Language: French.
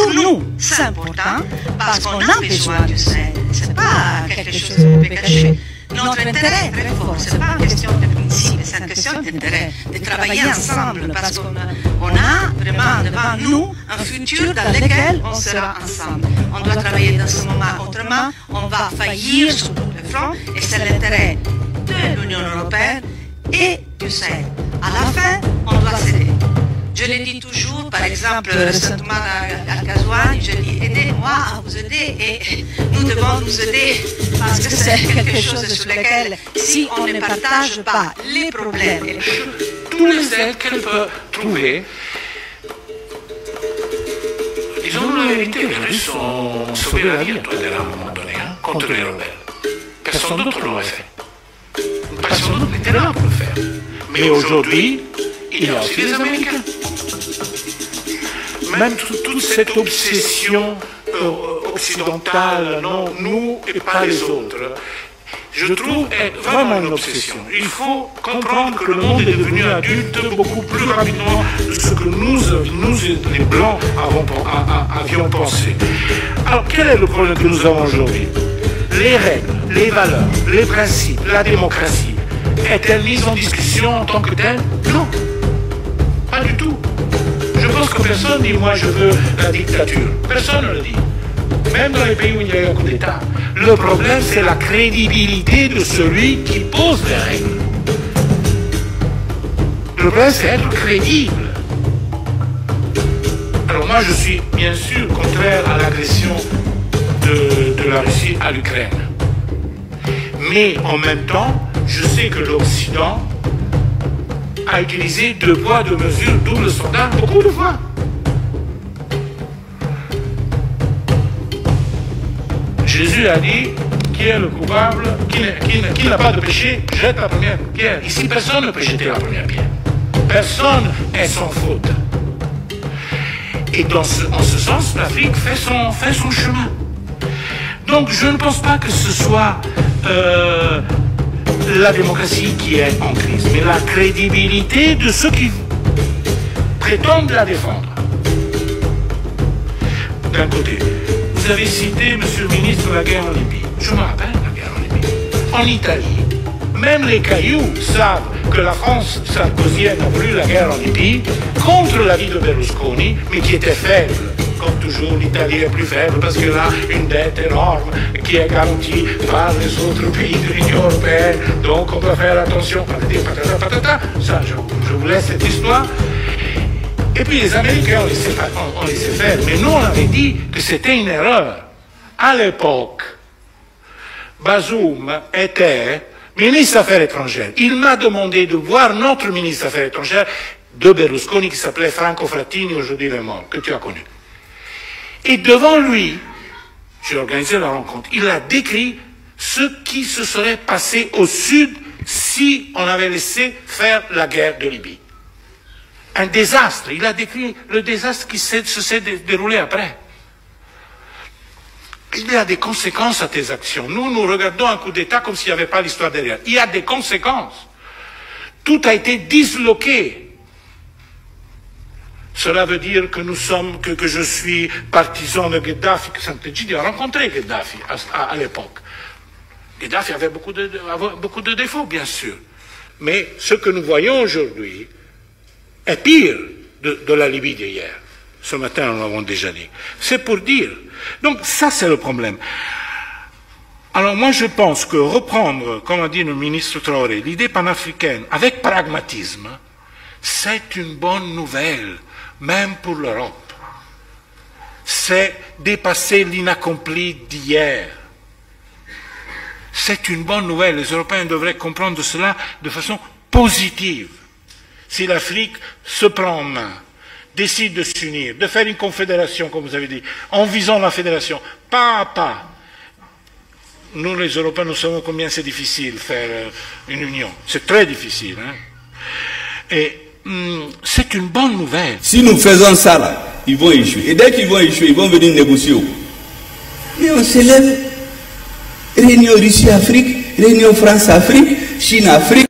pour nous, c'est important parce qu'on a besoin du sel. C'est pas quelque chose qu'on peut cacher. Notre intérêt est très fort. C'est pas une question de principe, c'est une question d'intérêt, de travailler ensemble parce qu'on a vraiment devant nous un futur dans lequel on sera ensemble. On doit travailler dans ce moment, autrement on va faillir sur tous les fronts et c'est l'intérêt de l'Union européenne et du Sahel. À la fin, on doit céder. Je le dis toujours, par exemple, récemment à Kazouani, je dis aidez-moi à vous aider et nous devons nous aider parce que c'est quelque chose sur lequel, si on ne partage pas les problèmes et tous les aides qu'elle peut trouver, disons la vérité, les Russes ont sauvé la vie à un moment donné contre les rebelles. Personne d'autre ne l'aurait fait. Personne d'autre n'était là pour le faire. Mais aujourd'hui, il y a aussi les Américains. Même toute cette obsession occidentale, non, nous et pas les autres, je trouve est vraiment une obsession. Il faut comprendre que le monde est devenu adulte beaucoup plus rapidement que ce que nous les Blancs, avions pensé. Alors, quel est le problème que nous avons aujourd'hui? Les règles, les valeurs, les principes, la démocratie, est-elle mise en discussion en tant que telle? Non, pas du tout. Je pense que personne dit « moi je veux la dictature ». Personne ne le dit. Même dans les pays où il y a eu un coup d'État. Le problème, c'est la crédibilité de celui qui pose les règles. Le problème, c'est être crédible. Alors moi, je suis bien sûr contraire à l'agression de la Russie à l'Ukraine. Mais en même temps, je sais que l'Occident a utilisé deux poids, deux mesures, double standard beaucoup de fois. Jésus a dit, qui est le coupable, qui n'a pas de péché, jette la première pierre. Ici, personne ne peut jeter la première pierre. Personne est sans faute. Et en ce sens, l'Afrique fait son chemin. Donc, je ne pense pas que ce soit la démocratie qui est en crise, mais la crédibilité de ceux qui prétendent la défendre. D'un côté, vous avez cité, monsieur le ministre, la guerre en Libye. Je me rappelle la guerre en Libye. En Italie, même les cailloux savent que la France sarkozienne a voulu la guerre en Libye contre l'avis de Berlusconi, mais qui était faible. Comme toujours, l'Italie est plus faible parce qu'elle a une dette énorme qui est garantie par les autres pays de l'Union européenne. Donc on doit faire attention. Ça, je vous laisse cette histoire. Et puis les Américains ont laissé faire. Mais nous, on avait dit que c'était une erreur. À l'époque, Bazoum était ministre des Affaires étrangères. Il m'a demandé de voir notre ministre des Affaires étrangères de Berlusconi qui s'appelait Franco Frattini, aujourd'hui il est mort, que tu as connu. Et devant lui, j'ai organisé la rencontre, il a décrit ce qui se serait passé au sud si on avait laissé faire la guerre de Libye. Un désastre. Il a décrit le désastre qui se s'est déroulé après. Il y a des conséquences à tes actions. Nous regardons un coup d'État comme s'il n'y avait pas l'histoire derrière. Il y a des conséquences. Tout a été disloqué. Cela veut dire que que je suis partisan de Gheddafi, que Sant'Egidio a rencontré Gheddafi à l'époque. Gheddafi avait beaucoup de défauts, bien sûr. Mais ce que nous voyons aujourd'hui est pire de la Libye d'hier. Ce matin, nous l'avons déjà dit. C'est pour dire. Donc ça, c'est le problème. Alors moi, je pense que reprendre, comme a dit le ministre Traoré, l'idée panafricaine avec pragmatisme, c'est une bonne nouvelle, même pour l'Europe. C'est dépasser l'inaccompli d'hier. C'est une bonne nouvelle. Les Européens devraient comprendre cela de façon positive. Si l'Afrique se prend en main, décide de s'unir, de faire une confédération, comme vous avez dit, en visant la fédération, pas à pas. Nous, les Européens, nous savons combien c'est difficile de faire une union. C'est très difficile. Hein? Et c'est une bonne nouvelle. Si nous faisons ça, là, ils vont échouer. Et dès qu'ils vont échouer, ils vont venir négocier. Mais on s'élève. Réunion Russie-Afrique, réunion France-Afrique, Chine-Afrique.